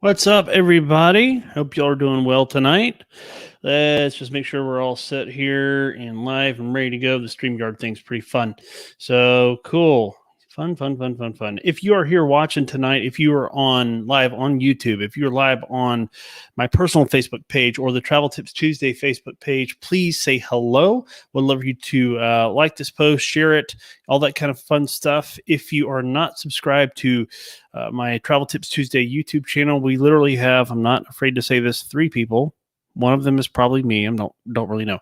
What's up, everybody? Hope y'all are doing well tonight. Let's just make sure we're all set here and live and ready to go. The StreamYard thing's pretty fun. So cool. Fun. If you are here watching tonight, if you are on live on YouTube, if you're live on my personal Facebook page or the Travel Tips Tuesday Facebook page, please say hello. Would love you to like this post, share it, all that kind of fun stuff. If you are not subscribed to my Travel Tips Tuesday YouTube channel, we literally have, I'm not afraid to say this, 3 people. One of them is probably me. I don't really know,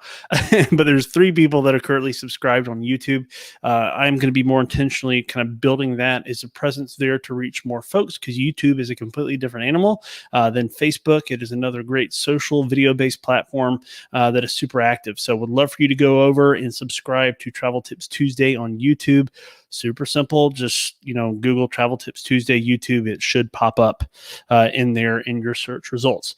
but there's 3 people that are currently subscribed on YouTube. I'm going to be more intentionally kind of building that as a presence there to reach more folks, because YouTube is a completely different animal than Facebook. It is another great social video-based platform that is super active. So would love for you to go over and subscribe to Travel Tips Tuesday on YouTube. Super simple. Just, Google Travel Tips Tuesday YouTube. It should pop up in there in your search results.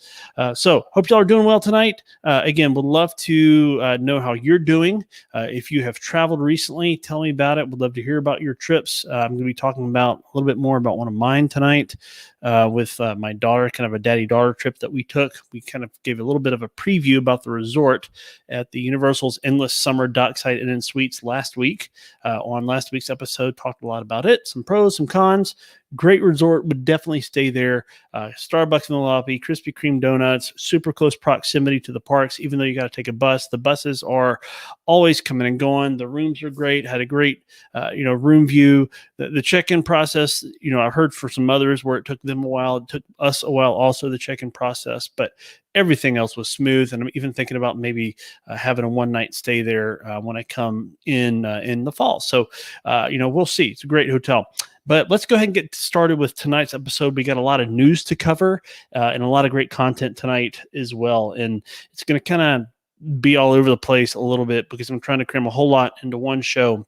So hope y'all are doing well tonight. Again, would love to know how you're doing. If you have traveled recently, tell me about it. Would love to hear about your trips. I'm going to be talking about a little bit more about one of mine tonight with my daughter, kind of a daddy-daughter trip that we took. We kind of gave a little bit of a preview about the resort at the Universal's Endless Summer Dockside Inn and Suites last week. On last week's episode, talked a lot about it, some pros, some cons. Great resort, would definitely stay there. Starbucks in the lobby, Krispy Kreme donuts, super close proximity to the parks, even though you got to take a bus. The buses are always coming and going. The rooms are great, had a great, room view. The check-in process, I've heard for some others where it took them a while. It took us a while also, the check-in process, but everything else was smooth. And I'm even thinking about maybe having a one-night stay there when I come in the fall. So, we'll see. It's a great hotel. But let's go ahead and get started with tonight's episode. We got a lot of news to cover and a lot of great content tonight as well. And it's going to kind of be all over the place a little bit because I'm trying to cram a whole lot into one show,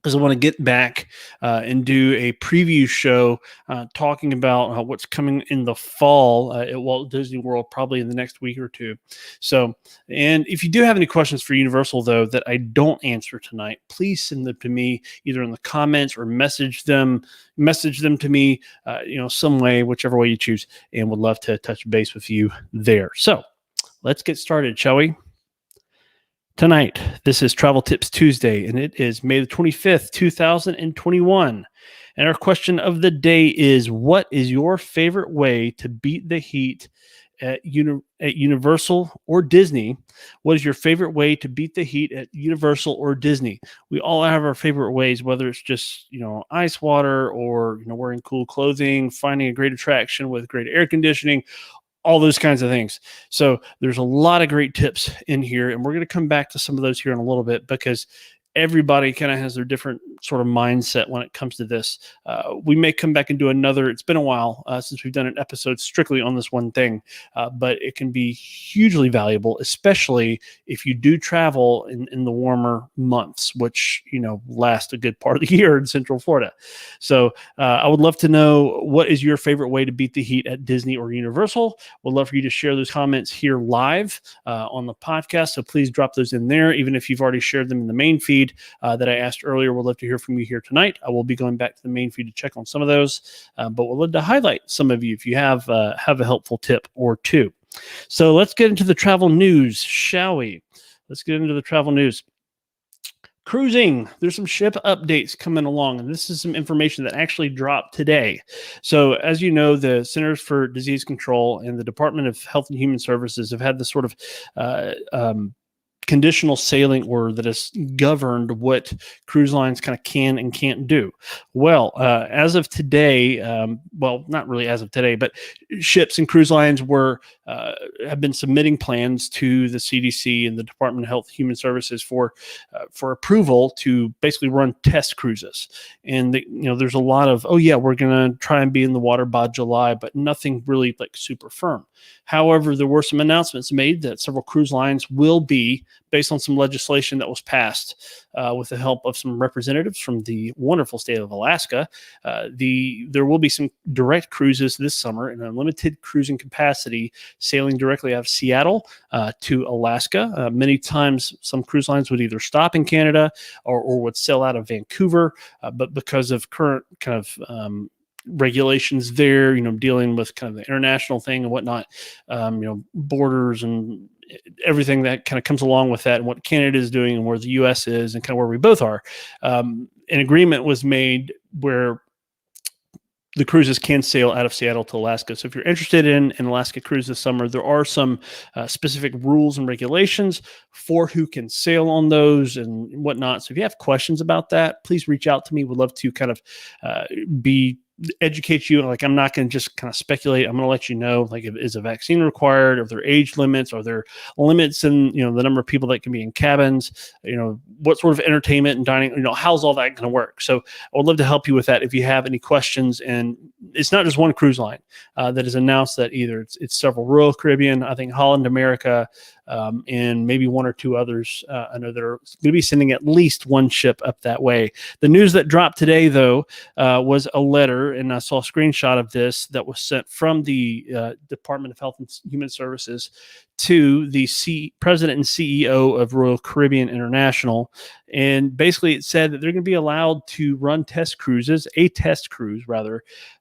because I want to get back and do a preview show talking about what's coming in the fall at Walt Disney World, probably in the next week or two. So, and if you do have any questions for Universal, though, that I don't answer tonight, please send them to me either in the comments or message them to me, some way, whichever way you choose, and would love to touch base with you there. So let's get started, shall we? Tonight, this is Travel Tips Tuesday, and it is May the 25th, 2021. And our question of the day is, what is your favorite way to beat the heat at Universal or Disney? What is your favorite way to beat the heat at Universal or Disney? We all have our favorite ways, whether it's just, ice water or, wearing cool clothing, finding a great attraction with great air conditioning, all those kinds of things. So there's a lot of great tips in here, and we're going to come back to some of those here in a little bit, because everybody kind of has their different sort of mindset when it comes to this. We may come back and do another. It's been a while since we've done an episode strictly on this one thing, but it can be hugely valuable, especially if you do travel in the warmer months, which, last a good part of the year in Central Florida. So I would love to know, what is your favorite way to beat the heat at Disney or Universal? We'd love for you to share those comments here live on the podcast. So please drop those in there, even if you've already shared them in the main feed that I asked earlier. We'd love to hear from you here tonight. I will be going back to the main feed to check on some of those, but we'd love to highlight some of you if you have a helpful tip or two. So let's get into the travel news, shall we? Let's get into the travel news. Cruising, there's some ship updates coming along, and this is some information that actually dropped today. So as you know, the Centers for Disease Control and the Department of Health and Human Services have had this sort of conditional sailing order that has governed what cruise lines kind of can and can't do. Well, as of today, well, not really as of today, but ships and cruise lines have been submitting plans to the CDC and the Department of Health and Human Services for approval to basically run test cruises. And there's a lot of, we're going to try and be in the water by July, but nothing really like super firm. However, there were some announcements made that several cruise lines will be, based on some legislation that was passed with the help of some representatives from the wonderful state of Alaska. There will be some direct cruises this summer in unlimited cruising capacity, sailing directly out of Seattle to Alaska. Many times, some cruise lines would either stop in Canada or would sail out of Vancouver, but because of current kind of regulations there, dealing with kind of the international thing and whatnot, borders and everything that kind of comes along with that, and what Canada is doing and where the U.S. is and kind of where we both are. An agreement was made where the cruises can sail out of Seattle to Alaska. So if you're interested in an Alaska cruise this summer, there are some specific rules and regulations for who can sail on those and whatnot. So if you have questions about that, please reach out to me. We'd love to kind of educate you. Like, I'm not going to just kind of speculate. I'm going to let you know, like, is a vaccine required? Are there age limits? Are there limits in, the number of people that can be in cabins? What sort of entertainment and dining, how's all that going to work? So I would love to help you with that if you have any questions. And it's not just one cruise line that has announced that either. It's several: Royal Caribbean, I think Holland America, and maybe one or two others. I know they're going to be sending at least one ship up that way. The news that dropped today, though, was a letter, and I saw a screenshot of this that was sent from the Department of Health and Human Services to the president and CEO of Royal Caribbean International. And basically it said that they're going to be allowed to run a test cruise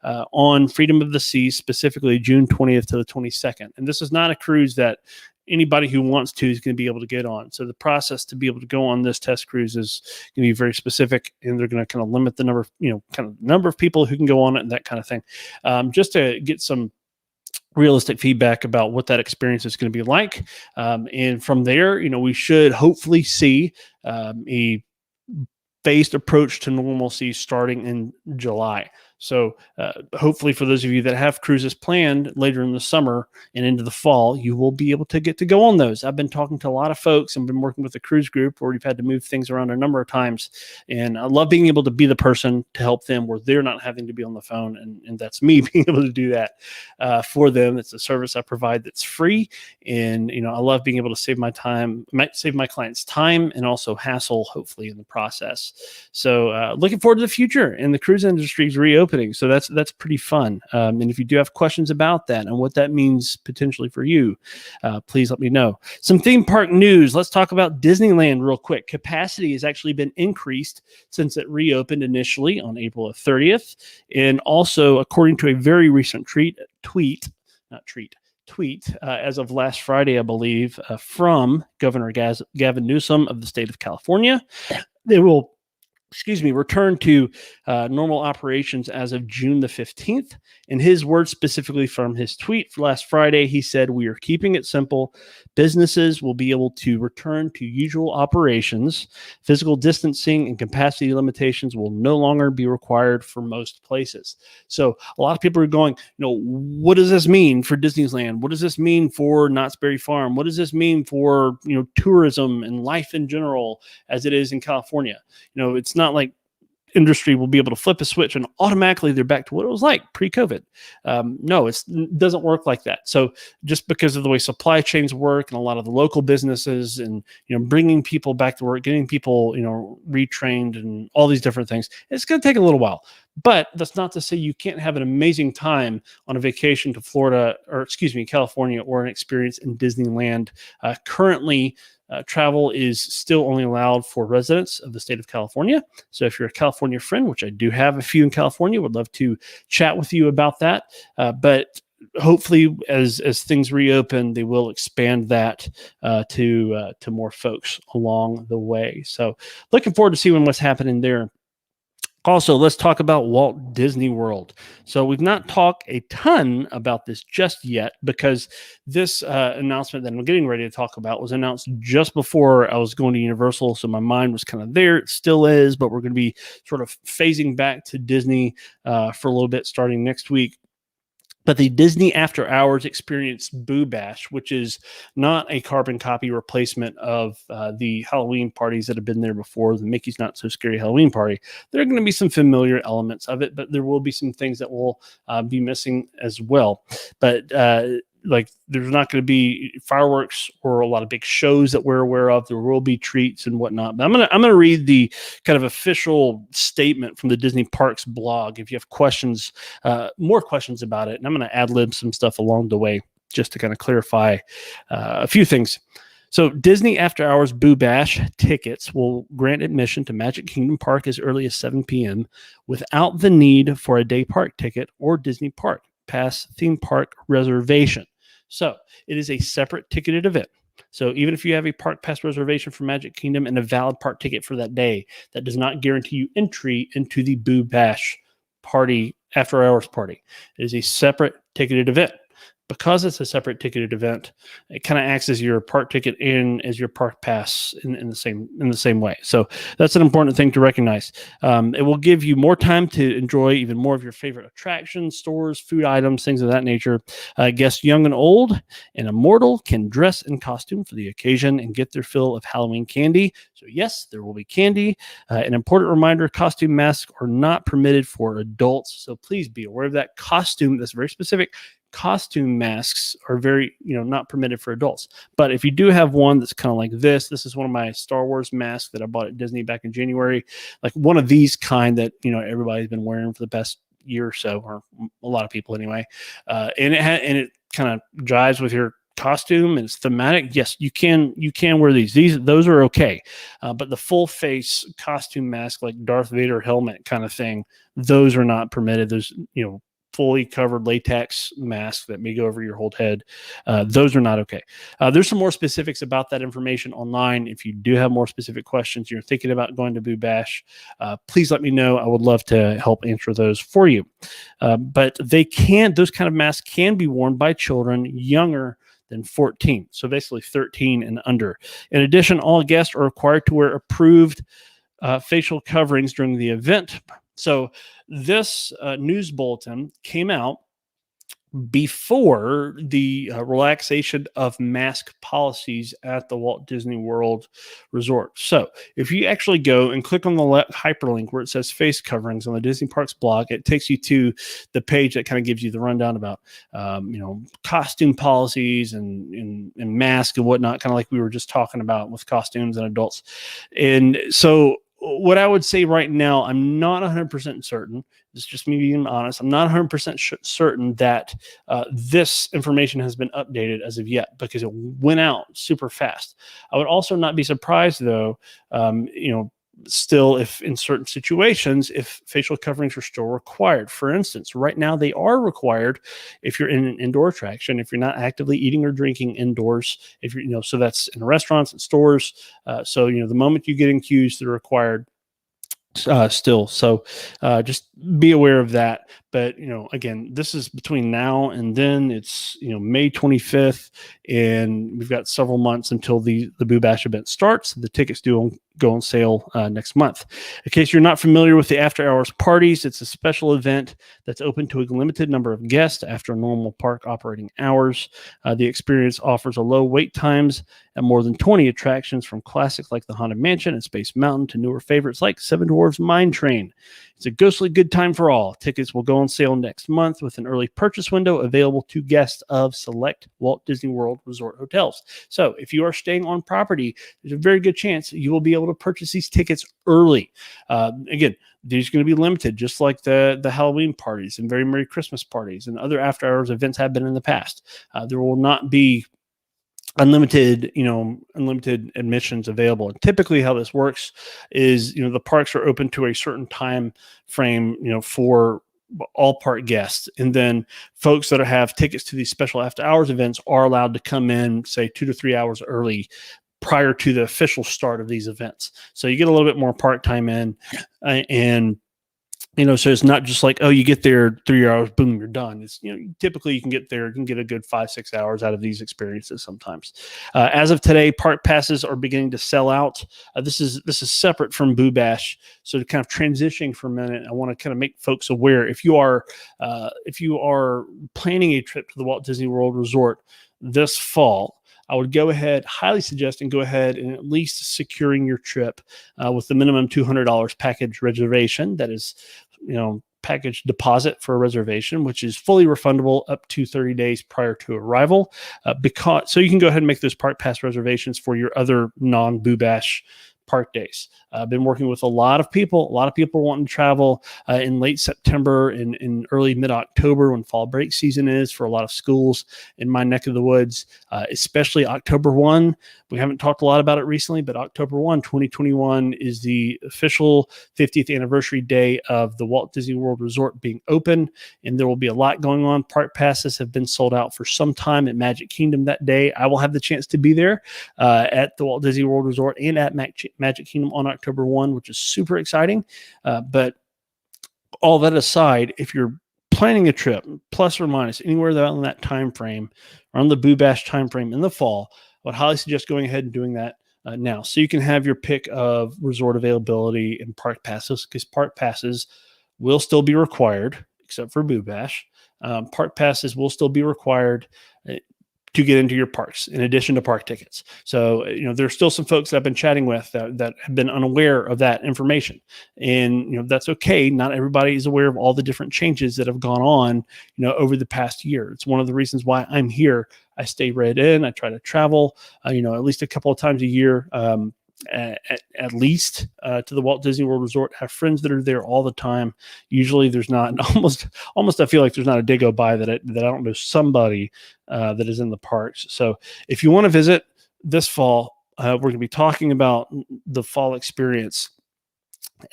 on Freedom of the Seas, specifically June 20th to the 22nd. And this is not a cruise that anybody who wants to is going to be able to get on. So the process to be able to go on this test cruise is going to be very specific, and they're going to kind of limit the number of people who can go on it and that kind of thing, just to get some realistic feedback about what that experience is going to be like. And from there, we should hopefully see a phased approach to normalcy starting in July. So hopefully for those of you that have cruises planned later in the summer and into the fall, you will be able to get to go on those. I've been talking to a lot of folks and been working with a cruise group where we've had to move things around a number of times. And I love being able to be the person to help them where they're not having to be on the phone. And that's me being able to do that for them. It's a service I provide that's free. And, I love being able to save my clients time and also hassle, hopefully, in the process. So looking forward to the future, and the cruise industry is reopening. So that's pretty fun. And if you do have questions about that and what that means potentially for you, please let me know. Some theme park news. Let's talk about Disneyland real quick. Capacity has actually been increased since it reopened initially on April 30th. And also, according to a very recent tweet, as of last Friday, I believe, from Governor Gavin Newsom of the state of California, they will return to normal operations as of June the 15th. In his words, specifically from his tweet last Friday, he said, "We are keeping it simple. Businesses will be able to return to usual operations. Physical distancing and capacity limitations will no longer be required for most places." So a lot of people are going, what does this mean for Disneyland? What does this mean for Knott's Berry Farm? What does this mean for, tourism and life in general as it is in California? It's not like industry will be able to flip a switch and automatically they're back to what it was like pre-COVID. No, it doesn't work like that. So just because of the way supply chains work and a lot of the local businesses and, bringing people back to work, getting people, retrained and all these different things, it's going to take a little while. But that's not to say you can't have an amazing time on a vacation to California, or an experience in Disneyland. Currently, travel is still only allowed for residents of the state of California. So if you're a California friend, which I do have a few in California, would love to chat with you about that. But hopefully, as things reopen, they will expand that to more folks along the way. So looking forward to seeing what's happening there. Also, let's talk about Walt Disney World. So we've not talked a ton about this just yet, because this announcement that I'm getting ready to talk about was announced just before I was going to Universal. So my mind was kind of there. It still is, but we're going to be sort of phasing back to Disney for a little bit starting next week. But the Disney After Hours Experience Boo Bash, which is not a carbon copy replacement of the Halloween parties that have been there before, the Mickey's Not So Scary Halloween Party, there are going to be some familiar elements of it, but there will be some things that will be missing as well. But there's not going to be fireworks or a lot of big shows that we're aware of. There will be treats and whatnot. But I'm gonna read the kind of official statement from the Disney Parks blog. If you have questions, more questions about it, and I'm going to ad lib some stuff along the way just to kind of clarify a few things. So Disney After Hours Boo Bash tickets will grant admission to Magic Kingdom Park as early as 7 p.m. without the need for a day park ticket or Disney Park Pass theme park reservation. So it is a separate ticketed event. So even if you have a park pass reservation for Magic Kingdom and a valid park ticket for that day, that does not guarantee you entry into the Boo Bash party, after hours party. It is a separate ticketed event. Because it's a separate ticketed event, it kind of acts as your park ticket and as your park pass in the same way. So that's an important thing to recognize. It will give you more time to enjoy even more of your favorite attractions, stores, food items, things of that nature. Guests young and old and immortal can dress in costume for the occasion and get their fill of Halloween candy. So yes, there will be candy. An important reminder, costume masks are not permitted for adults. So please be aware of that. Costume, that's very specific. Costume masks are very, not permitted for adults. But if you do have one that's kind of like this is one of my Star Wars masks that I bought at Disney back in January, like one of these kind that, everybody's been wearing for the past year or so, or a lot of people anyway. And it kind of jives with your costume and it's thematic. Yes, you can wear those are okay. But the full face costume mask, like Darth Vader helmet kind of thing, those are not permitted. There's, fully covered latex mask that may go over your whole head. Those are not okay. There's some more specifics about that information online. If you do have more specific questions, you're thinking about going to Boo Bash, please let me know. I would love to help answer those for you. But those kind of masks can be worn by children younger than 14. So basically 13 and under. In addition, all guests are required to wear approved facial coverings during the event. So this news bulletin came out before the relaxation of mask policies at the Walt Disney World Resort. So if you actually go and click on the hyperlink where it says face coverings on the Disney Parks blog, it takes you to the page that kind of gives you the rundown about, costume policies and masks and whatnot, kind of like we were just talking about with costumes and adults. And so what I would say right now, I'm not 100% certain. It's just me being honest. I'm not 100% certain that this information has been updated as of yet because it went out super fast. I would also not be surprised, though, still if in certain situations, if facial coverings are still required. For instance, right now they are required if you're in an indoor attraction, if you're not actively eating or drinking indoors, if you're, so that's in restaurants and stores. So, the moment you get in queues, they're required still. So just be aware of that. But, again, this is between now and then. It's, May 25th, and we've got several months until the Boo Bash event starts. The tickets do go on sale next month. In case you're not familiar with the after hours parties, it's a special event that's open to a limited number of guests after normal park operating hours. The experience offers a low wait times at more than 20 attractions, from classics like the Haunted Mansion and Space Mountain to newer favorites like Seven Dwarfs Mine Train. It's a ghostly good time for all. Tickets will go on sale next month with an early purchase window available to guests of select Walt Disney World Resort hotels. So if you are staying on property, there's a very good chance you will be able to purchase these tickets early. Again, these are going to be limited, just like the Halloween parties and Very Merry Christmas parties and other after hours events have been in the past. There will not be unlimited admissions available. And typically how this works is, the parks are open to a certain time frame, for all park guests. And then folks that have tickets to these special after hours events are allowed to come in, say 2 to 3 hours early prior to the official start of these events. So you get a little bit more park time in, and so it's not just like, oh, you get there 3 hours, boom, you're done. It's, typically you can get there, you can get a good 5-6 hours out of these experiences sometimes. As of today, park passes are beginning to sell out. This is separate from Boo Bash. So to kind of transitioning for a minute, I want to kind of make folks aware, if you are planning a trip to the Walt Disney World Resort this fall, I would highly suggest and go ahead and at least securing your trip with the minimum $200 package reservation. That is, package deposit for a reservation, which is fully refundable up to 30 days prior to arrival. So you can go ahead and make those park pass reservations for your other non-Boo Bash park days. I've been working with a lot of people. A lot of people wanting to travel in late September and in early mid-October when fall break season is for a lot of schools in my neck of the woods, especially October 1. We haven't talked a lot about it recently, but October 1, 2021 is the official 50th anniversary day of the Walt Disney World Resort being open, and there will be a lot going on. Park passes have been sold out for some time at Magic Kingdom that day. I will have the chance to be there at the Walt Disney World Resort and at Magic Kingdom on October 1, which is super exciting. But all that aside, if you're planning a trip, plus or minus anywhere in that time frame, around the Boo Bash time frame in the fall, I would highly suggest going ahead and doing that now, so you can have your pick of resort availability and park passes, because park passes will still be required, except for Boo Bash. Park passes will still be required to get into your parks, in addition to park tickets. So, there's still some folks that I've been chatting with that have been unaware of that information. And, that's okay. Not everybody is aware of all the different changes that have gone on, over the past year. It's one of the reasons why I'm here. I stay right in. I try to travel, at least a couple of times a year, at least to the Walt Disney World Resort. Have friends that are there all the time. Usually there's not almost I feel like there's not a day go by that I don't know somebody that is in the parks. So if you want to visit this fall, we're going to be talking about the fall experience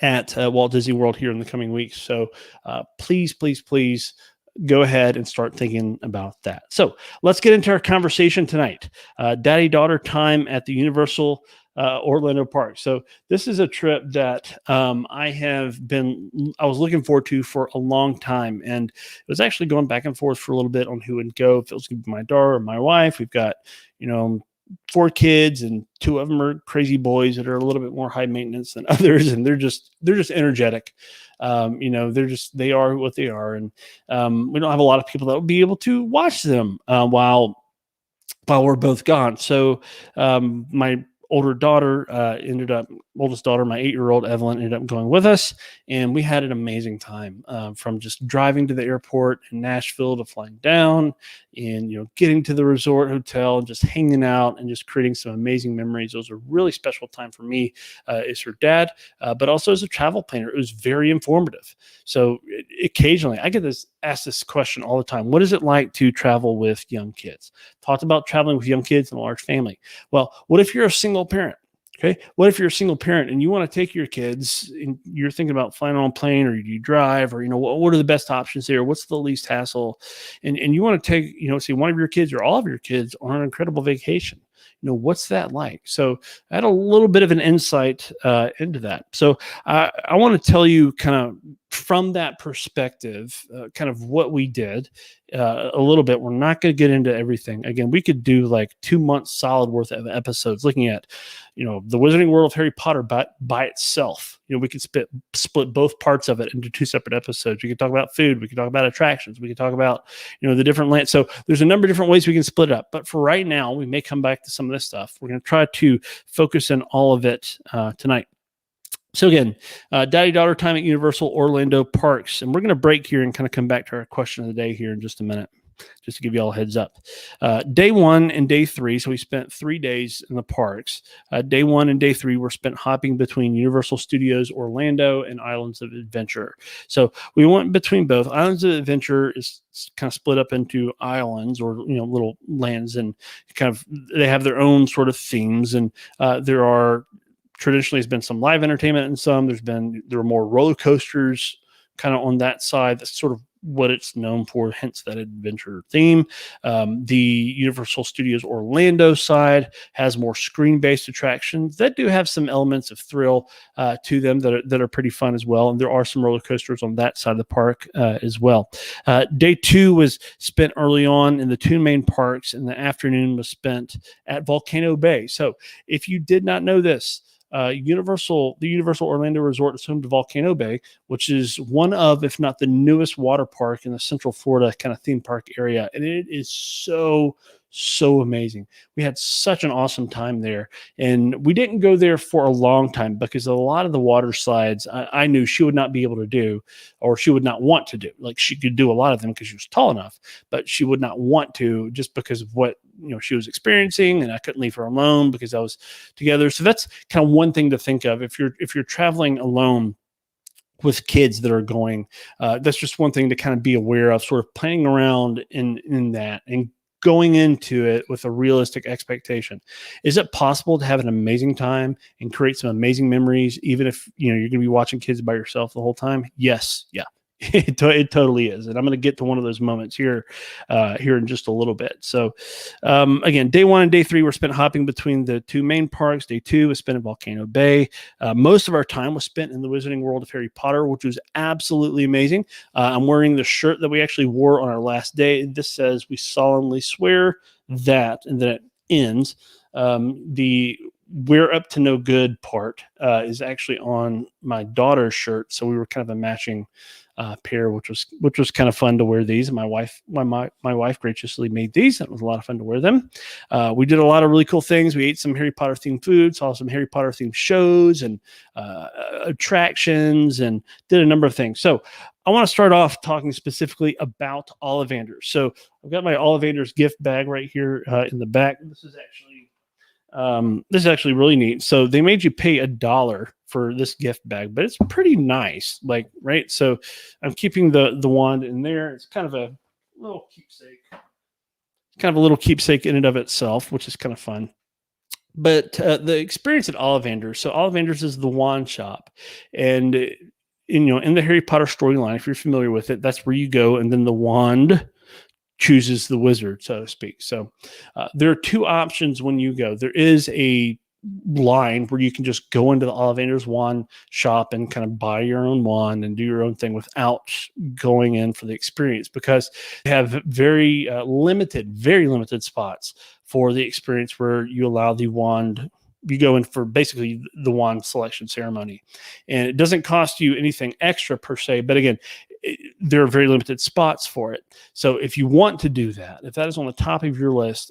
at Walt Disney World here in the coming weeks. So please go ahead and start thinking about that. So let's get into our conversation tonight. Daddy-daughter time at the Universal Orlando Park. So this is a trip that I was looking forward to for a long time, and it was actually going back and forth for a little bit on who would go, if it was going to be my daughter or my wife. We've got 4 kids, and 2 of them are crazy boys that are a little bit more high maintenance than others, and they're just energetic. They are what they are, and we don't have a lot of people that would be able to watch them while we're both gone. So my oldest daughter, my 8-year-old Evelyn, ended up going with us, and we had an amazing time, from just driving to the airport in Nashville to flying down and, getting to the resort hotel and just hanging out and just creating some amazing memories. It was a really special time for me as her dad, but also as a travel planner. It was very informative. So occasionally I get asked this question all the time. What is it like to travel with young kids? Talked about traveling with young kids and a large family. Well, what if you're a single parent? Okay. What if you're a single parent and you want to take your kids and you're thinking about flying on a plane, or you drive, or, what are the best options there? What's the least hassle? And you want to take, say one of your kids or all of your kids on an incredible vacation. What's that like? So I had a little bit of an insight into that. So I want to tell you kind of from that perspective, kind of what we did a little bit. We're not going to get into everything. Again, we could do like 2 months solid worth of episodes looking at, the Wizarding World of Harry Potter by itself. We could split both parts of it into 2 separate episodes. We could talk about food. We could talk about attractions. We could talk about, the different lands. So there's a number of different ways we can split it up. But for right now, we may come back to some of this stuff. We're going to try to focus on all of it tonight. So again, daddy-daughter time at Universal Orlando Parks. And we're going to break here and kind of come back to our question of the day here in just a minute, just to give you all a heads up. Day 1 and day 3, so we spent 3 days in the parks. Day 1 and day 3 were spent hopping between Universal Studios Orlando and Islands of Adventure. So we went between both. Islands of Adventure is kind of split up into islands, or little lands, and kind of they have their own sort of themes, and traditionally has been some live entertainment, and there are more roller coasters kind of on that side. That's sort of what it's known for, hence that adventure theme. The Universal Studios Orlando side has more screen-based attractions that do have some elements of thrill to them that are pretty fun as well. And there are some roller coasters on that side of the park as well. Day 2 was spent early on in the 2 main parks, and the afternoon was spent at Volcano Bay. So if you did not know this, the Universal Orlando Resort is home to Volcano Bay, which is one of, if not the newest water park in the Central Florida kind of theme park area. And it is so so amazing. We had such an awesome time there. And we didn't go there for a long time because a lot of the water slides I knew she would not be able to do, or she would not want to do. Like, she could do a lot of them because she was tall enough, but she would not want to, just because of what she was experiencing, and I couldn't leave her alone because I was together. So that's kind of one thing to think of if you're traveling alone with kids that are going. That's just one thing to kind of be aware of, sort of playing around in that, and going into it with a realistic expectation. Is it possible to have an amazing time and create some amazing memories, even if you're going to be watching kids by yourself the whole time? Yes. Yeah. It totally is. And I'm going to get to one of those moments here in just a little bit. So again, day 1 and day 3 were spent hopping between the 2 main parks. Day 2 was spent in Volcano Bay. Most of our time was spent in the Wizarding World of Harry Potter, which was absolutely amazing. I'm wearing the shirt that we actually wore on our last day. This says, "We solemnly swear that," and then it ends. The "we're up to no good" part is actually on my daughter's shirt. So we were kind of a matching pair, which was kind of fun to wear these. My wife graciously made these. It was a lot of fun to wear them. We did a lot of really cool things. We ate some Harry Potter themed food, saw some Harry Potter themed shows and attractions, and did a number of things. So I want to start off talking specifically about Ollivanders. So I've got my Ollivanders gift bag right here in the back. This is actually really neat. So they made you pay $1 for this gift bag, but it's pretty nice. Like, right. So I'm keeping the wand in there. It's kind of a little keepsake in and of itself, which is kind of fun. But the experience at Ollivanders. So Ollivanders is the wand shop, and in the Harry Potter storyline, if you're familiar with it, that's where you go, and then the wand chooses the wizard, so to speak. So there are 2 options when you go. There is a line where you can just go into the Ollivanders wand shop and kind of buy your own wand and do your own thing without going in for the experience, because they have very limited spots for the experience where you allow the wand. You go in for basically the wand selection ceremony, and it doesn't cost you anything extra per se. But again, there are very limited spots for it. So if you want to do that, if that is on the top of your list,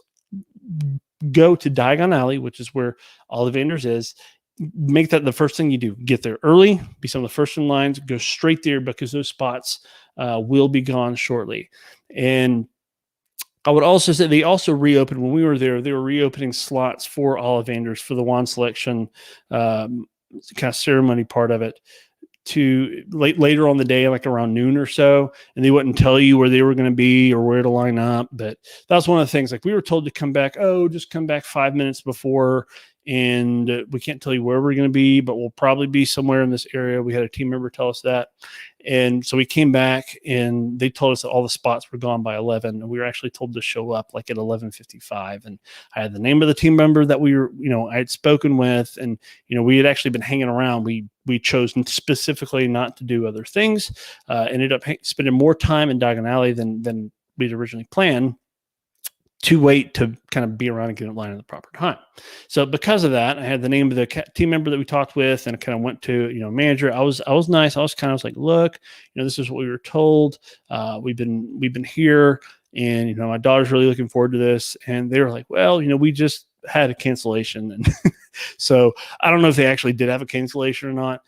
go to Diagon Alley, which is where Ollivanders is. Make that the first thing you do. Get there early, be some of the first in lines, go straight there, because those spots will be gone shortly. And I would also say they also reopened when we were there. They were reopening slots for Ollivanders for the wand selection kind of ceremony part of it to later on the day, like around noon or so, and they wouldn't tell you where they were going to be or where to line up. But that was one of the things. Like, we were told to come back. Oh, just come back 5 minutes before, and we can't tell you where we're going to be, but we'll probably be somewhere in this area. We had a team member tell us that. And so we came back, and they told us that all the spots were gone by 11. And we were actually told to show up like at 11:55. And I had the name of the team member that I had spoken with, and, we had actually been hanging around. We chose specifically not to do other things, ended up spending more time in Diagon Alley than we'd originally planned, to wait to kind of be around and get in line at the proper time. So because of that, I had the name of the team member that we talked with, and I kind of went to, manager. I was nice. I was like, look, this is what we were told. We've been here, and, my daughter's really looking forward to this. And they were like, well, we just had a cancellation. And so I don't know if they actually did have a cancellation or not,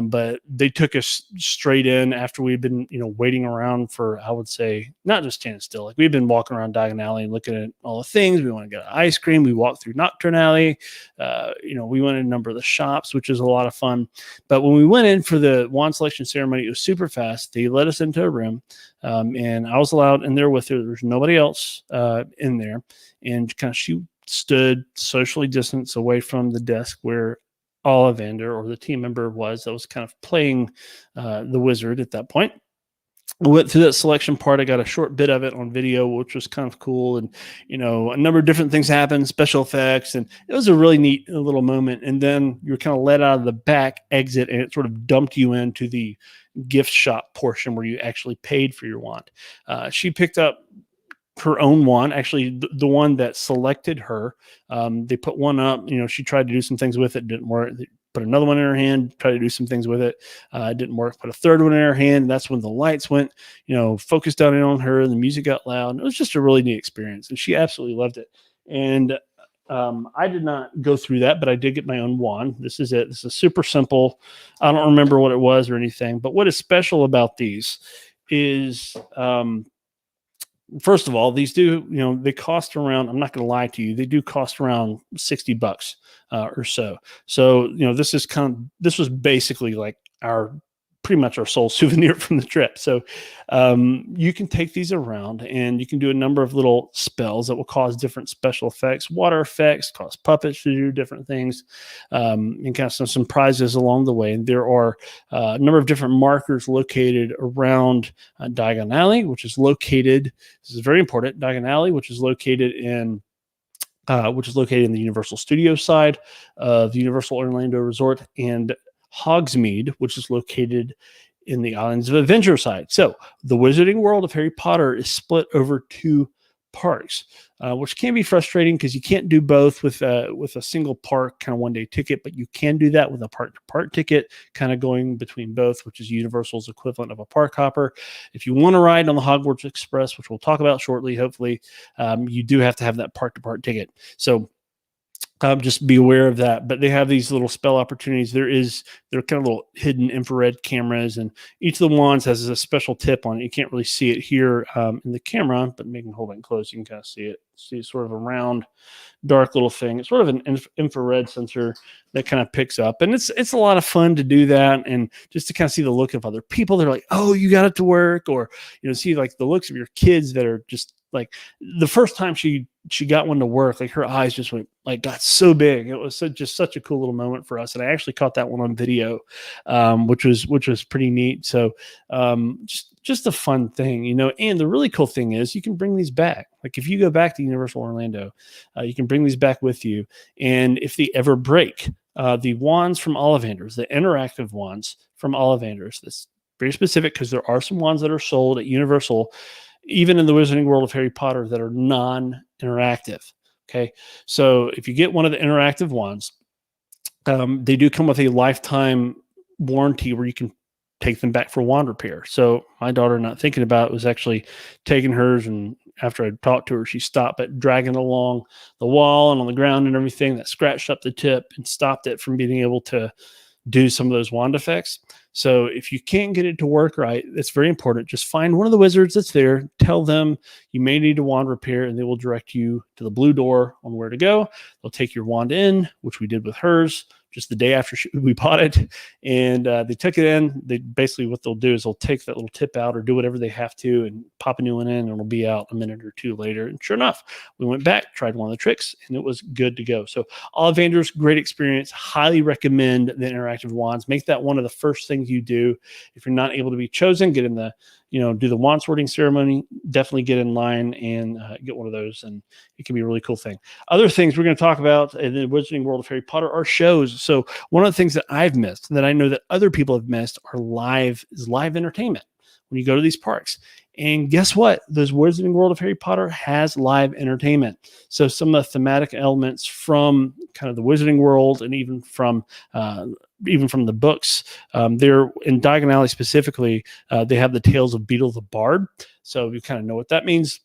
but they took us straight in after we'd been, waiting around for, I would say, not just standing still. Like, we've been walking around Diagon Alley and looking at all the things. We want to get ice cream. We walked through Nocturne Alley. We went in a number of the shops, which is a lot of fun. But when we went in for the wand selection ceremony, it was super fast. They let us into a room, and I was allowed in there with her. There's nobody else in there, and kind of she stood socially distanced away from the desk where Ollivander, or the team member, was that was kind of playing the wizard at that point. I went through that selection part. I got a short bit of it on video, which was kind of cool. And, a number of different things happened, special effects, and it was a really neat little moment. And then you were kind of let out of the back exit, and it sort of dumped you into the gift shop portion where you actually paid for your wand. She picked up her own wand, actually the one that selected her. They put one up, she tried to do some things with it, didn't work. They put another one in her hand, try to do some things with it. It didn't work. Put a third one in her hand. And that's when the lights went, focused down in on her, and the music got loud. And it was just a really neat experience, and she absolutely loved it. And I did not go through that, but I did get my own wand. This is it. This is super simple. I don't remember what it was or anything, but what is special about these is, first of all, these do, they cost around, I'm not going to lie to you, they do cost around $60 or so. So, this was basically like pretty much our sole souvenir from the trip. So you can take these around and you can do a number of little spells that will cause different special effects, water effects, cause puppets to do different things, and kind of some prizes along the way. And there are a number of different markers located around Diagon Alley, which is located, this is very important, Diagon Alley, which is located in the Universal Studios side of the Universal Orlando Resort, and Hogsmeade, which is located in the Islands of Adventure side. So the Wizarding World of Harry Potter is split over 2 parks, which can be frustrating because you can't do both with a single park kind of one-day ticket, but you can do that with a park-to-park ticket, kind of going between both, which is Universal's equivalent of a park hopper. If you want to ride on the Hogwarts Express, which we'll talk about shortly, hopefully, you do have to have that park-to-park ticket. So just be aware of that. But they have these little spell opportunities. They're kind of little hidden infrared cameras, and each of the wands has a special tip on it. You can't really see it here in the camera, but maybe hold it close, you can kind of see it. See sort of a round, dark little thing. It's sort of an infrared sensor that kind of picks up, and it's a lot of fun to do that, and just to kind of see the look of other people. They're like, "Oh, you got it to work," or see like the looks of your kids that are just like, the first time she got one to work, like her eyes just got so big. It was just such a cool little moment for us, and I actually caught that one on video, which was pretty neat. So just a fun thing, and the really cool thing is you can bring these back. Like if you go back to Universal Orlando, you can bring these back with you, and if they ever break, the wands from Ollivanders, the interactive wands from Ollivanders, that's very specific because there are some wands that are sold at Universal, even in the Wizarding World of Harry Potter, that are non-interactive. Okay, so if you get one of the interactive wands, they do come with a lifetime warranty where you can take them back for wand repair. So my daughter, not thinking about it, was actually taking hers, and after I talked to her, she stopped it, dragging along the wall and on the ground and everything, that scratched up the tip and stopped it from being able to do some of those wand effects. So if you can't get it to work right, it's very important. Just find one of the wizards that's there, tell them you may need a wand repair, and they will direct you to the blue door on where to go. They'll take your wand in, which we did with hers just the day after we bought it. And they took it in. They basically, what they'll do is they'll take that little tip out or do whatever they have to and pop a new one in, and it'll be out a minute or two later. And sure enough, we went back, tried one of the tricks, and it was good to go. So Ollivanders, great experience. Highly recommend the interactive wands. Make that one of the first things you do. If you're not able to be chosen, get in the, do the wand sorting ceremony, definitely get in line and get one of those, and it can be a really cool thing. Other things we're going to talk about in the Wizarding World of Harry Potter are shows. So one of the things that I've missed, that I know that other people have missed, are live entertainment when you go to these parks. And guess what? Those Wizarding World of Harry Potter has live entertainment. So some of the thematic elements from kind of the Wizarding World, and even from the books, they're in Diagon Alley specifically. They have the Tales of Beedle the Bard. So you kind of know what that means.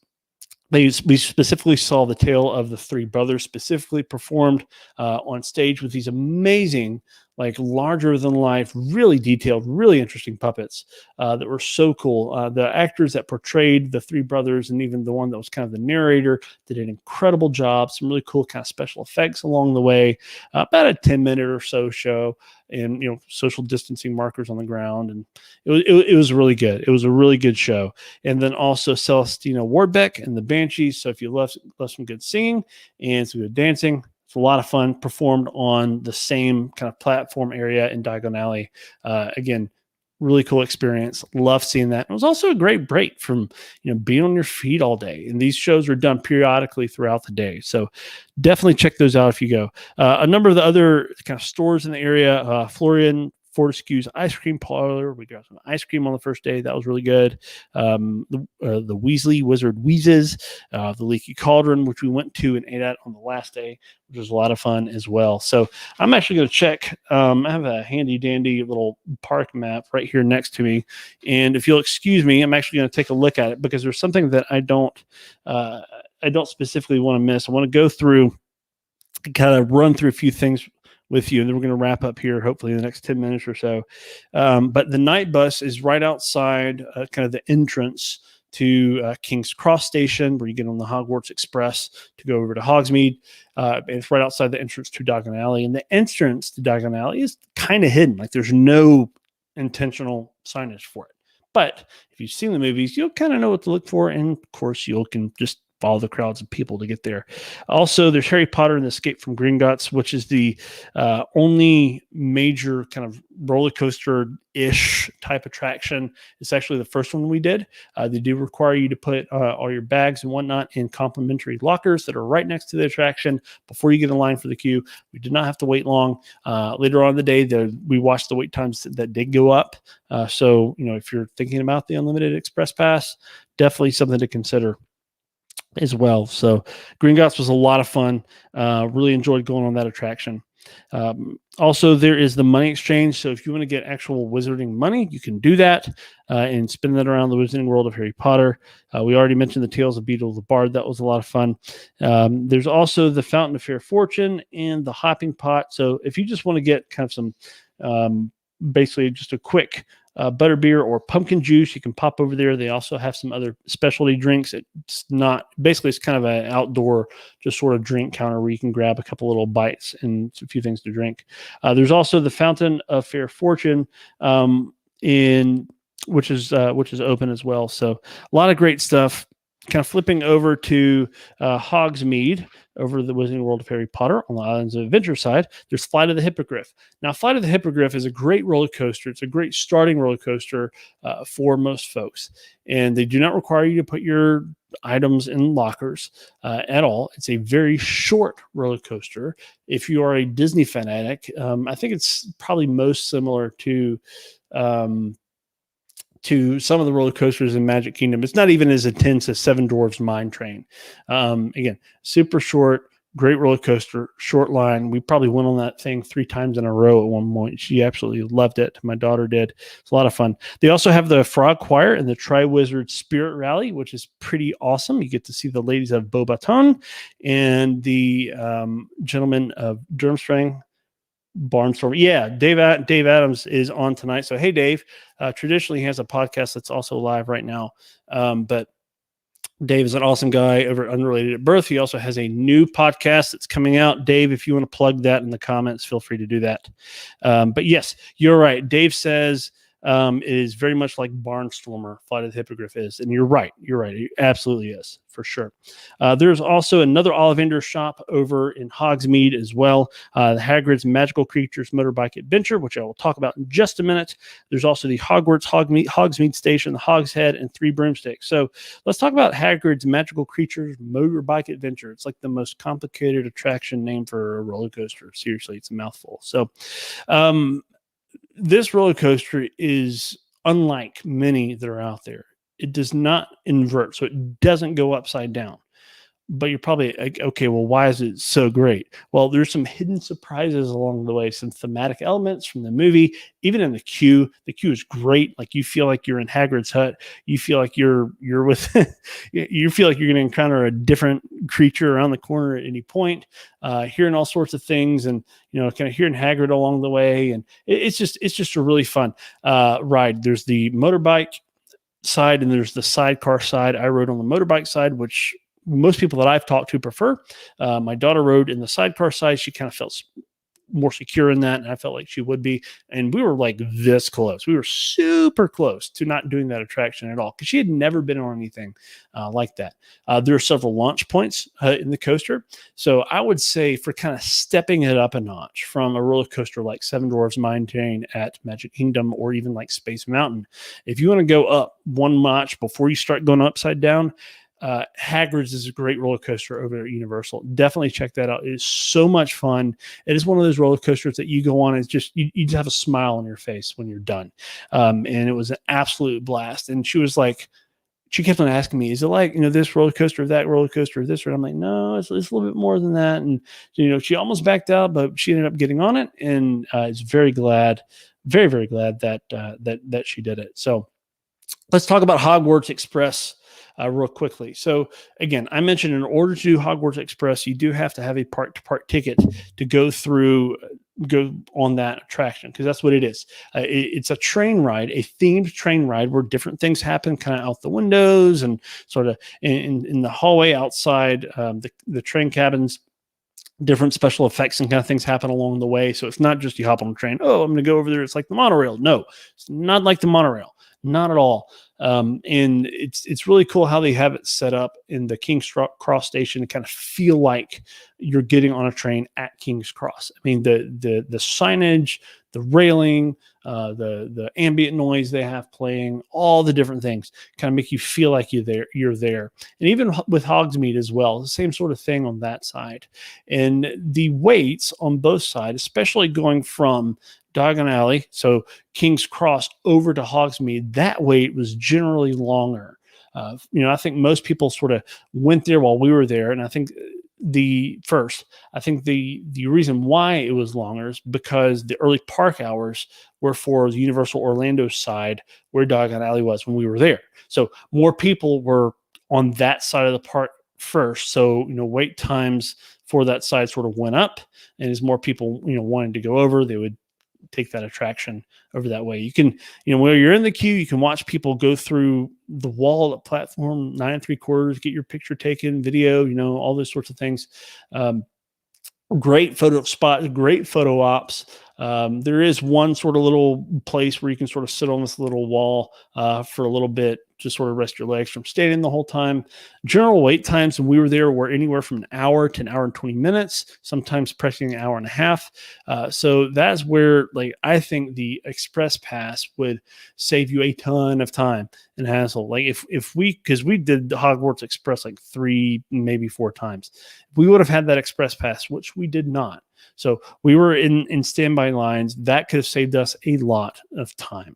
We specifically saw the tale of the 3 brothers specifically performed on stage with these amazing, like larger than life, really detailed, really interesting puppets that were so cool. The actors that portrayed the 3 brothers, and even the one that was kind of the narrator, did an incredible job. Some really cool kind of special effects along the way. About a 10-minute or so show, and social distancing markers on the ground, and it was really good. It was a really good show. And then also Celestina Warbeck and the Banshees. So if you love some good singing and some good dancing, it's a lot of fun. Performed on the same kind of platform area in Diagon Alley. Again, really cool experience. Love seeing that. It was also a great break from being on your feet all day. And these shows are done periodically throughout the day. So definitely check those out if you go. A number of the other kind of stores in the area, Florian Fortescue's Ice Cream Parlor. We got some ice cream on the first day. That was really good. The Weasley Wizard Wheezes, the Leaky Cauldron, which we went to and ate at on the last day, which was a lot of fun as well. So I'm actually going to check. I have a handy dandy little park map right here next to me. And if you'll excuse me, I'm actually going to take a look at it because there's something that I don't specifically want to miss. I want to go through, kind of run through a few things with you, and then we're going to wrap up here hopefully in the next 10 minutes or so. But the night bus is right outside kind of the entrance to King's Cross Station, where you get on the Hogwarts Express to go over to Hogsmeade. It's right outside the entrance to Diagon Alley, and the entrance to Diagon Alley is kind of hidden. Like there's no intentional signage for it. But if you've seen the movies, you'll kind of know what to look for, and of course you can just follow the crowds of people to get there. Also, there's Harry Potter and the Escape from Gringotts, which is the only major kind of roller coaster-ish type attraction. It's actually the first one we did. They do require you to put all your bags and whatnot in complimentary lockers that are right next to the attraction before you get in line for the queue. We did not have to wait long. Later on in the day, we watched the wait times that did go up. So, if you're thinking about the Unlimited Express Pass, definitely something to consider as well. So Gringotts was a lot of fun. Really enjoyed going on that attraction. Also, there is the money exchange. So if you want to get actual wizarding money, you can do that and spend that around the Wizarding World of Harry Potter. We already mentioned the Tales of Beedle the Bard. That was a lot of fun. There's also the Fountain of Fair Fortune and the Hopping Pot. So if you just want to get kind of some, basically just a quick butterbeer or pumpkin juice, you can pop over there. They also have some other specialty drinks. It's kind of an outdoor just sort of drink counter where you can grab a couple little bites and a few things to drink. There's also the Fountain of Fair Fortune which is open as well. So a lot of great stuff. Kind of flipping over to Hogsmeade, over the Wizarding World of Harry Potter on the Islands of Adventure side, there's Flight of the Hippogriff. Now, Flight of the Hippogriff is a great roller coaster. It's a great starting roller coaster for most folks. And they do not require you to put your items in lockers at all. It's a very short roller coaster. If you are a Disney fanatic, I think it's probably most similar to some of the roller coasters in Magic Kingdom. It's not even as intense as Seven Dwarfs Mine Train. Again, super short, great roller coaster, short line. We probably went on that thing 3 times in a row at one point. She absolutely loved it. My daughter did. It's a lot of fun. They also have the Frog Choir and the Triwizard Spirit Rally, which is pretty awesome. You get to see the ladies of Beauxbaton and the gentlemen of Durmstrang. Barnstorm. Yeah, Dave Adams is on tonight. So, hey, Dave. Traditionally, he has a podcast that's also live right now. But Dave is an awesome guy over at Unrelated at Birth. He also has a new podcast that's coming out. Dave, if you want to plug that in the comments, feel free to do that. But yes, you're right. Dave says it is very much like Barnstormer, Flight of the Hippogriff is. And you're right. It absolutely is, for sure. There's also another Ollivander shop over in Hogsmeade as well. The Hagrid's Magical Creatures Motorbike Adventure, which I will talk about in just a minute. There's also the Hogwarts Hogsmeade Station, the Hog's Head, and 3 Broomsticks. So let's talk about Hagrid's Magical Creatures Motorbike Adventure. It's like the most complicated attraction name for a roller coaster. Seriously, it's a mouthful. So, this roller coaster is unlike many that are out there. It does not invert, so it doesn't go upside down. But you're probably like, okay, well, why is it so great? Well, there's some hidden surprises along the way, some thematic elements from the movie. Even in the queue is great. Like you feel like you're in Hagrid's hut. You feel like you're with, you feel like you're going to encounter a different creature around the corner at any point. Hearing all sorts of things, and kind of hearing Hagrid along the way, and it's just a really fun ride. There's the motorbike side, and there's the sidecar side. I rode on the motorbike side, which most people that I've talked to prefer. My daughter rode in the sidecar side. She kind of felt more secure in that, and I felt like she would be. And we were like this close. We were super close to not doing that attraction at all because she had never been on anything like that. There are several launch points in the coaster. So I would say for kind of stepping it up a notch from a roller coaster like Seven Dwarfs Mine Train at Magic Kingdom, or even like Space Mountain, if you want to go up one notch before you start going upside down, Hagrid's is a great roller coaster over at Universal. Definitely check that out. It is so much fun. It is one of those roller coasters that you go on. It's just you just have a smile on your face when you're done. And it was an absolute blast. And she kept on asking me, is it like, this roller coaster, that roller coaster, this? And I'm like, no, it's a little bit more than that. And, she almost backed out, but she ended up getting on it, and is very glad, very, very glad that she did it. So let's talk about Hogwarts Express real quickly. So again, I mentioned in order to do Hogwarts Express, you do have to have a park-to-park ticket to go on that attraction, because that's what it is. It's a train ride, a themed train ride where different things happen kind of out the windows and sort of in the hallway outside the train cabins. Different special effects and kind of things happen along the way. So it's not just you hop on a train, oh, I'm going to go over there, it's like the monorail. No, it's not like the monorail. Not at all. And it's really cool how they have it set up in the King's Cross station to kind of feel like you're getting on a train at King's Cross. I mean, the signage, the railing, the ambient noise they have playing, all the different things kind of make you feel like you're there. And even with Hogsmeade as well, the same sort of thing on that side. And the waits on both sides, especially going from Diagon Alley, so King's Cross over to Hogsmeade, that wait was generally longer. I think most people sort of went there while we were there, and I think the reason why it was longer is because the early park hours were for the Universal Orlando side where Diagon Alley was when we were there. So more people were on that side of the park first. So, wait times for that side sort of went up, and as more people, wanted to go over, they would take that attraction over that way. You can, while you're in the queue, you can watch people go through the wall at platform 9 3/4, get your picture taken, video, all those sorts of things. Great photo spot, great photo ops. There is one sort of little place where you can sort of sit on this little wall for a little bit, just sort of rest your legs from standing the whole time. General wait times when we were there were anywhere from an hour to an hour and 20 minutes, sometimes pressing an hour and a half. So that's where, I think the Express Pass would save you a ton of time and hassle. Because we did the Hogwarts Express 3, maybe 4 times. If we would have had that Express Pass, which we did not. So we were in standby lines. That could have saved us a lot of time.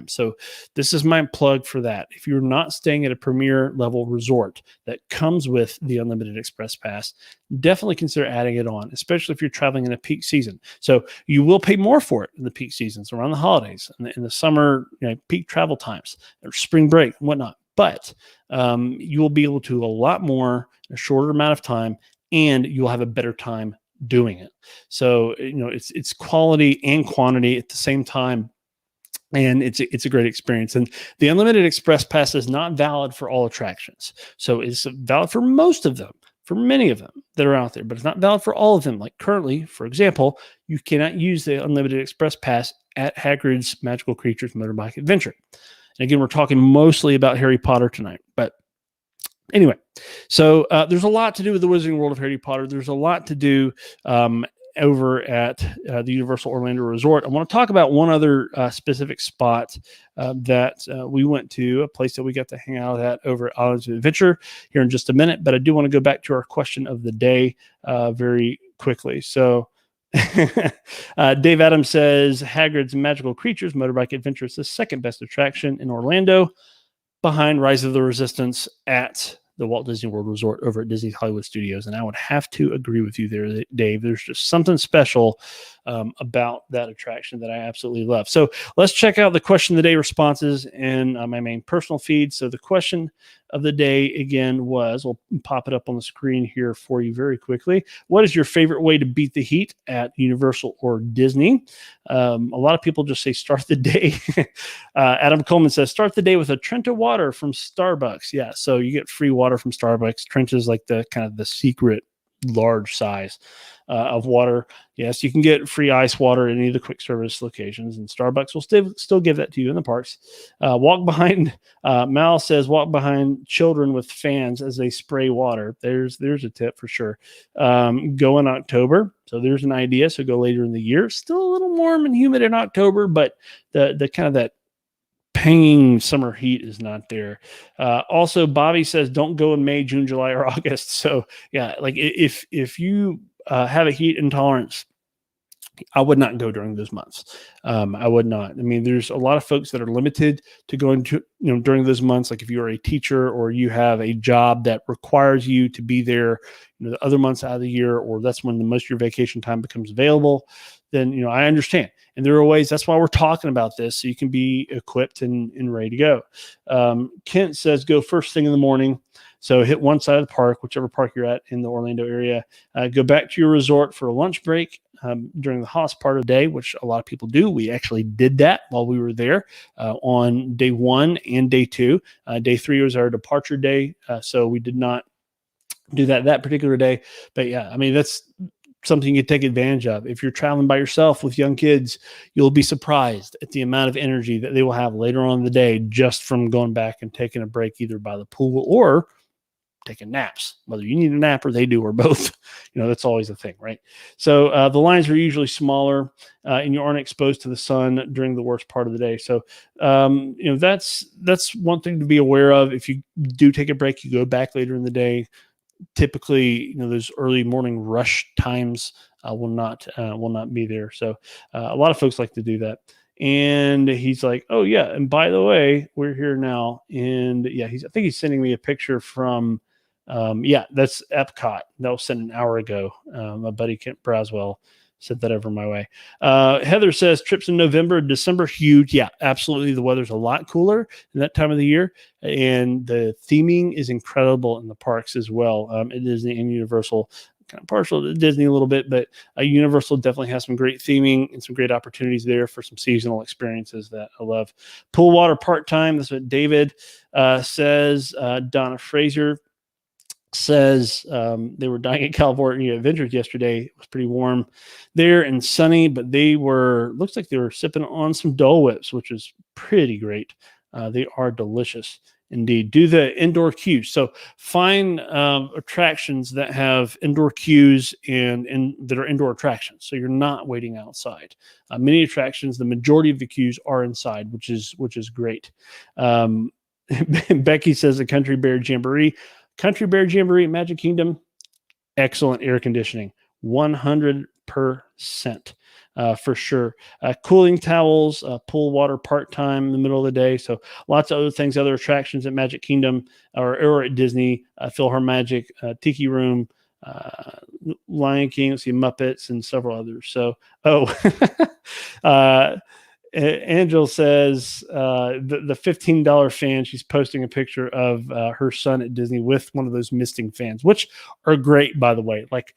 So this is my plug for that. If you're not staying at a premier level resort that comes with the Unlimited Express Pass, definitely consider adding it on, especially if you're traveling in a peak season. So you will pay more for it in the peak seasons, around the holidays, in the summer, peak travel times, or spring break and whatnot. But you will be able to do a lot more in a shorter amount of time, and you'll have a better time doing it. So it's quality and quantity at the same time, and it's a great experience. And the Unlimited Express Pass is not valid for all attractions, so it's valid for most of them, for many of them that are out there, but it's not valid for all of them. Like currently, for example, you cannot use the Unlimited Express Pass at Hagrid's Magical Creatures Motorbike Adventure. And again, we're talking mostly about Harry Potter tonight, but anyway, so there's a lot to do with the Wizarding World of Harry Potter. There's a lot to do over at the Universal Orlando Resort. I want to talk about one other specific spot that we went to, a place that we got to hang out at over at Islands of Adventure here in just a minute. But I do want to go back to our question of the day very quickly. So Dave Adams says Hagrid's Magical Creatures Motorbike Adventure is the second best attraction in Orlando, behind Rise of the Resistance at the Walt Disney World Resort over at Disney Hollywood Studios. And I would have to agree with you there, Dave. There's just something special about that attraction that I absolutely love. So let's check out the question of the day responses in my main personal feed. So the question of the day again was, we'll pop it up on the screen here for you very quickly. What is your favorite way to beat the heat at Universal or Disney? A lot of people just say start the day. Adam Coleman says start the day with a Trenta water from Starbucks. Yeah, so you get free water from Starbucks. Trenta is like the kind of the secret large size of water. Yes, you can get free ice water at any of the quick service locations, and Starbucks will still give that to you in the parks. Walk behind, Mal says, walk behind children with fans as they spray water. There's a tip for sure. Go in October. So there's an idea. So go later in the year. Still a little warm and humid in October, but the kind of that paying summer heat is not there. Also, Bobby says don't go in May, June, July, or August. So yeah, like if you have a heat intolerance, I would not go during those months. I would not. I mean, there's a lot of folks that are limited to going to, during those months. Like if you are a teacher or you have a job that requires you to be there, the other months out of the year, or that's when the most of your vacation time becomes available, then, I understand. And there are ways, that's why we're talking about this, so you can be equipped and ready to go. Kent says, go first thing in the morning. So hit one side of the park, whichever park you're at in the Orlando area. Go back to your resort for a lunch break during the hottest part of the day, which a lot of people do. We actually did that while we were there on day 1 and day 2. Day 3 was our departure day, so we did not do that particular day. But yeah, I mean, that's something you take advantage of. If you're traveling by yourself with young kids, you'll be surprised at the amount of energy that they will have later on in the day just from going back and taking a break either by the pool or taking naps, whether you need a nap or they do, or both. That's always a thing, right? So the lines are usually smaller and you aren't exposed to the sun during the worst part of the day. So that's one thing to be aware of. If you do take a break, you go back later in the day. Typically, those early morning rush times will not be there. So a lot of folks like to do that. And he's like, oh yeah, and by the way, we're here now. And yeah, I think he's sending me a picture from that's Epcot. That was sent an hour ago. My buddy Kent Braswell sent that over my way. Heather says trips in November, December, huge. Yeah, absolutely. The weather's a lot cooler in that time of the year, and the theming is incredible in the parks as well. At Disney and Universal, kind of partial to Disney a little bit, but Universal definitely has some great theming and some great opportunities there for some seasonal experiences that I love. Pool water part-time. That's what David says. Donna Fraser says they were dying at California Adventures yesterday. It was pretty warm there and sunny, but looks like they were sipping on some Dole Whips, which is pretty great. They are delicious indeed. Do the indoor queues. So find attractions that have indoor queues and that are indoor attractions. So you're not waiting outside. Many attractions, the majority of the queues are inside, which is great. Becky says the Country Bear Jamboree at Magic Kingdom, excellent air conditioning, 100% for sure. Cooling towels, pool water part-time in the middle of the day. So lots of other things, other attractions at Magic Kingdom or at Disney, PhilharMagic, Tiki Room, Lion King, let's see, Muppets, and several others. So, Angel says the $15 fan, she's posting a picture of her son at Disney with one of those misting fans, which are great, by the way. Like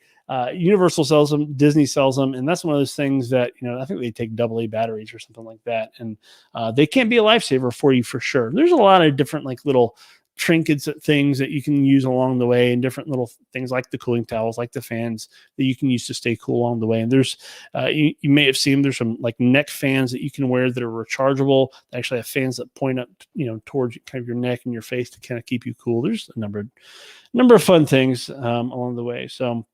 Universal sells them, Disney sells them, and that's one of those things that, I think they take AA batteries or something like that, and they can be a lifesaver for you for sure. There's a lot of different like little trinkets, things that you can use along the way, and different little things like the cooling towels, like the fans that you can use to stay cool along the way. And there's you may have seen there's some like neck fans that you can wear that are rechargeable. They actually have fans that point up towards kind of your neck and your face to kind of keep you cool. There's a number of fun things along the way. So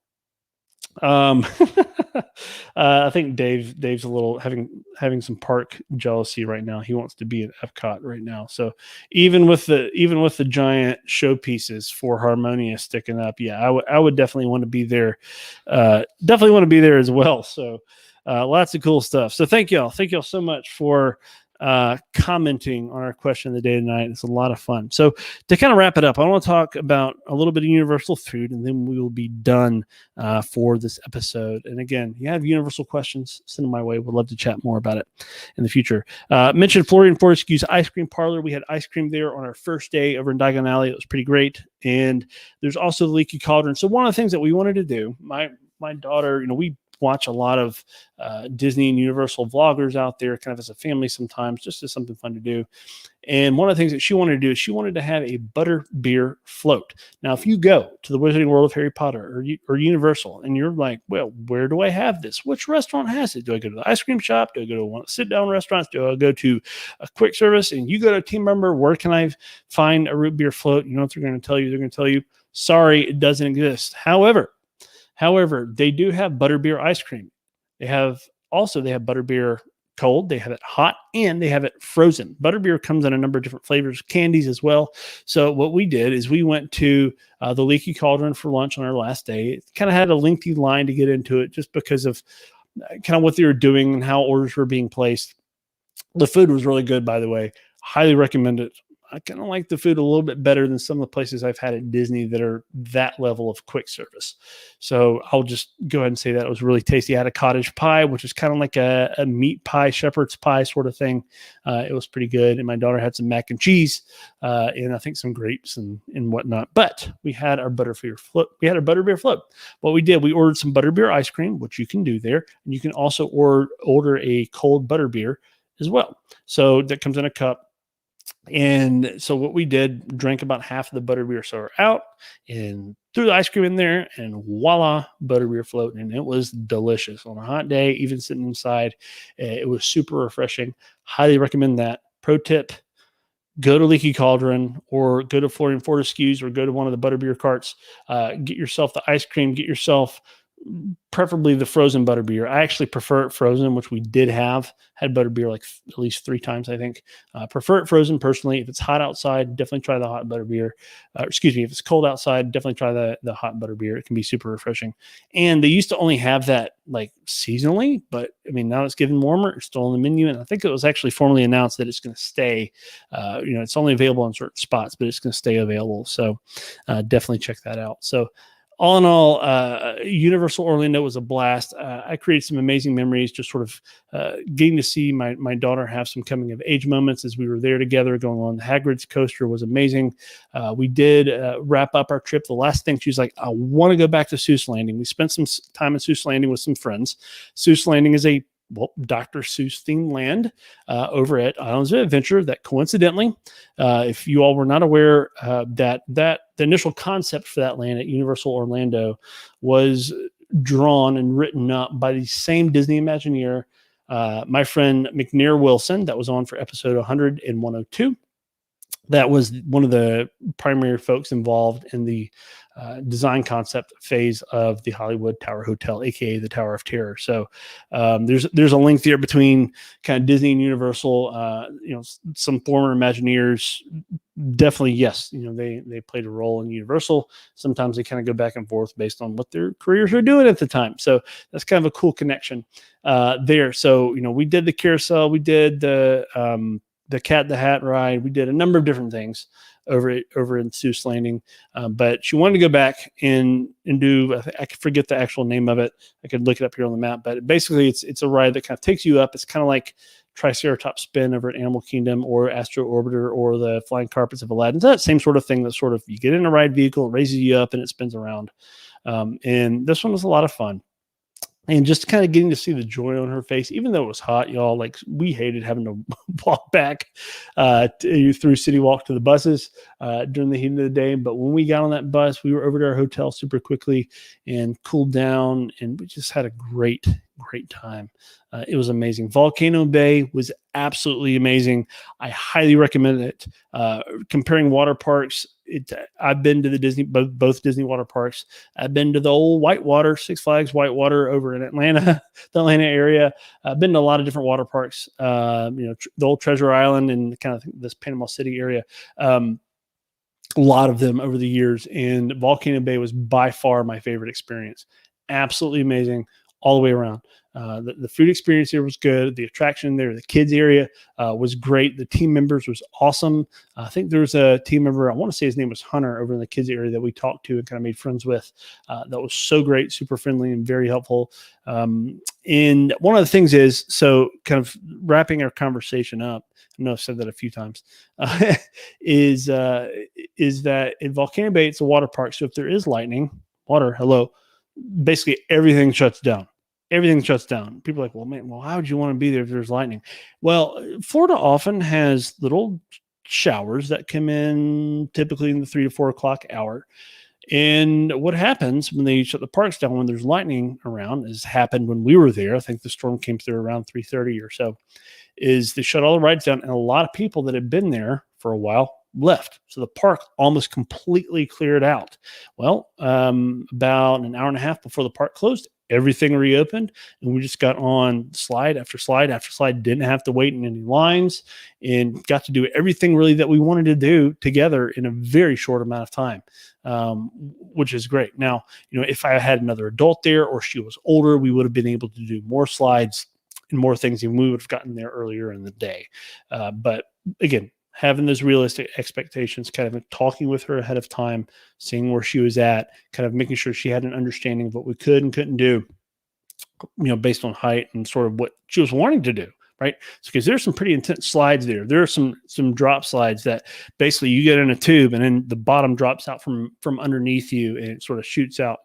I think Dave's a little having some park jealousy right now. He wants to be at Epcot right now. So even with the giant showpieces for Harmonia sticking up, yeah, I would definitely want to be there. Definitely want to be there as well. So lots of cool stuff. So thank y'all so much for commenting on our question of the day tonight. It's a lot of fun. So to kind of wrap it up, I want to talk about a little bit of Universal food, and then we will be done for this episode. And again, you have Universal questions, send them my way. We'd love to chat more about it in the future. Mentioned Floridian Fortescue's Ice Cream Parlor. We had ice cream there on our first day over in Diagon Alley. It was pretty great. And there's also the Leaky Cauldron. So one of the things that we wanted to do, my daughter, we watch a lot of Disney and Universal vloggers out there kind of as a family sometimes, just as something fun to do. And one of the things that she wanted to do is she wanted to have a butter beer float. Now, if you go to the Wizarding World of Harry Potter or Universal and you're like, well, where do I have this? Which restaurant has it? Do I go to the ice cream shop? Do I go to one of the sit-down restaurants? Do I go to a quick service? And you go to a team member, where can I find a root beer float? You know what they're going to tell you? They're going to tell you, sorry, it doesn't exist. However, they do have butterbeer ice cream. They have butterbeer cold, they have it hot, and they have it frozen. Butterbeer comes in a number of different flavors, candies as well. So what we did is we went to the Leaky Cauldron for lunch on our last day. It kind of had a lengthy line to get into it just because of kind of what they were doing and how orders were being placed. The food was really good, by the way. Highly recommend it. I kind of like the food a little bit better than some of the places I've had at Disney that are that level of quick service. So I'll just go ahead and say that it was really tasty. I had a cottage pie, which is kind of like a meat pie, shepherd's pie sort of thing. It was pretty good. And my daughter had some mac and cheese and I think some grapes and whatnot. But we had our butterbeer float. We had our butterbeer float. What we did, we ordered some butterbeer ice cream, which you can do there. And you can also order a cold butterbeer as well. So that comes in a cup. And so what we did, drank about half of the butterbeer sour out and threw the ice cream in there, and voila, butterbeer floating. And it was delicious on a hot day, even sitting inside. It was super refreshing. Highly recommend that. Pro tip, go to Leaky Cauldron or go to Florian Fortescue's or go to one of the butterbeer carts. Get yourself the ice cream, get yourself preferably the frozen butterbeer. I actually prefer it frozen, which we did have. Had butterbeer like at least 3 times, I think. Prefer it frozen personally. If it's hot outside, definitely try the hot butterbeer. If it's cold outside, definitely try the hot butterbeer. It can be super refreshing. And they used to only have that like seasonally, but I mean, now it's getting warmer. It's still on the menu. And I think it was actually formally announced that it's going to stay, it's only available in certain spots, but it's going to stay available. So definitely check that out. So all in all, Universal Orlando was a blast. I created some amazing memories, just sort of getting to see my daughter have some coming of age moments as we were there together going on. The Hagrid's coaster was amazing. We did wrap up our trip. The last thing, she was like, I want to go back to Seuss Landing. We spent some time at Seuss Landing with some friends. Seuss Landing is a Dr. Seuss themed land over at Islands of Adventure that coincidentally, if you all were not aware, that the initial concept for that land at Universal Orlando was drawn and written up by the same Disney Imagineer, my friend McNair Wilson, that was on for episode 100 and 102. That was one of the primary folks involved in the design concept phase of the Hollywood Tower Hotel, aka the Tower of Terror. So there's a link there between kind of Disney and Universal. Some former Imagineers definitely, yes, they played a role in Universal. Sometimes they kind of go back and forth based on what their careers were doing at the time. So that's kind of a cool connection there. So we did the carousel, we did the Cat in the Hat ride. We did a number of different things over in Seuss Landing, but she wanted to go back and do. I forget the actual name of it. I could look it up here on the map, but basically, it's a ride that kind of takes you up. It's kind of like Triceratops Spin over at Animal Kingdom, or Astro Orbiter, or the Flying Carpets of Aladdin. It's that same sort of thing. That sort of you get in a ride vehicle, it raises you up, and it spins around. And this one was a lot of fun. And just kind of getting to see the joy on her face, even though it was hot, y'all, like we hated having to walk back through City Walk to the buses during the heat of the day. But when we got on that bus, we were over to our hotel super quickly and cooled down, and we just had a great time. It was amazing. Volcano Bay was absolutely amazing. I highly recommend it. Comparing water parks, I've been to both Disney water parks. I've been to the old Whitewater, Six Flags Whitewater over in Atlanta, the Atlanta area. I've been to a lot of different water parks. The old Treasure Island and kind of this Panama City area. A lot of them over the years, and Volcano Bay was by far my favorite experience. Absolutely amazing all the way around. The food experience here was good. The attraction there, the kids area was great. The team members was awesome. I think there was a team member, I want to say his name was Hunter, over in the kids area that we talked to and kind of made friends with. That was so great, super friendly, and very helpful. And one of the things is, so kind of wrapping our conversation up, I know I've said that a few times, is that in Volcano Bay, it's a water park. So if there is lightning, basically everything shuts down. Everything shuts down. People are like, well, how would you want to be there if there's lightning? Well, Florida often has little showers that come in typically in the 3 to 4 o'clock hour. And what happens when they shut the parks down when there's lightning around, has happened when we were there. I think the storm came through around 3:30 or so, is they shut all the rides down, and a lot of people that had been there for a while left. So the park almost completely cleared out. Well, about an hour and a half before the park closed, everything reopened, and we just got on slide after slide after slide, didn't have to wait in any lines, and got to do everything really that we wanted to do together in a very short amount of time, which is great. Now, if I had another adult there or she was older, we would have been able to do more slides and more things, and we would have gotten there earlier in the day. But again, having those realistic expectations, kind of talking with her ahead of time, seeing where she was at, kind of making sure she had an understanding of what we could and couldn't do, based on height and sort of what she was wanting to do. Right. Because there's some pretty intense slides there. There are some drop slides that basically you get in a tube and then the bottom drops out from underneath you and it sort of shoots out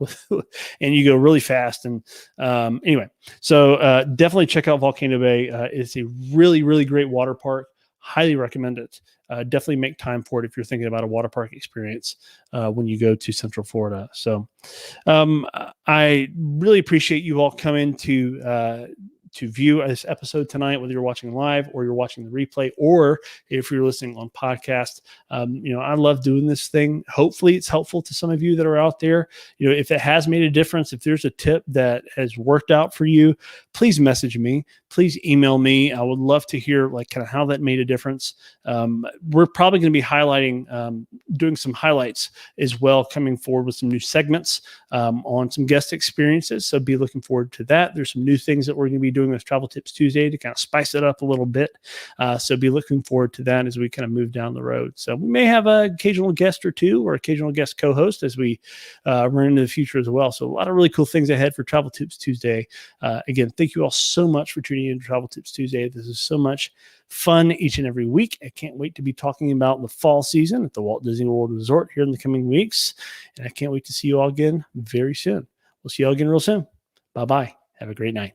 and you go really fast. And anyway, so definitely check out Volcano Bay. It's a really, really great water park. Highly recommend it. Definitely make time for it if you're thinking about a water park experience when you go to Central Florida. So I really appreciate you all coming to view this episode tonight, whether you're watching live or you're watching the replay, or if you're listening on podcast. I love doing this thing. Hopefully it's helpful to some of you that are out there. If it has made a difference, if there's a tip that has worked out for you, please message me, please email me. I would love to hear kind of how that made a difference. We're probably going to be highlighting, doing some highlights as well, coming forward with some new segments on some guest experiences. So be looking forward to that. There's some new things that we're going to be doing with Travel Tips Tuesday to kind of spice it up a little bit. So be looking forward to that as we kind of move down the road. So we may have an occasional guest or two or occasional guest co-host as we run into the future as well. So a lot of really cool things ahead for Travel Tips Tuesday. Again, thank you all so much for tuning in to Travel Tips Tuesday. This is so much fun each and every week. I can't wait to be talking about the fall season at the Walt Disney World Resort here in the coming weeks. And I can't wait to see you all again very soon. We'll see you all again real soon. Bye-bye. Have a great night.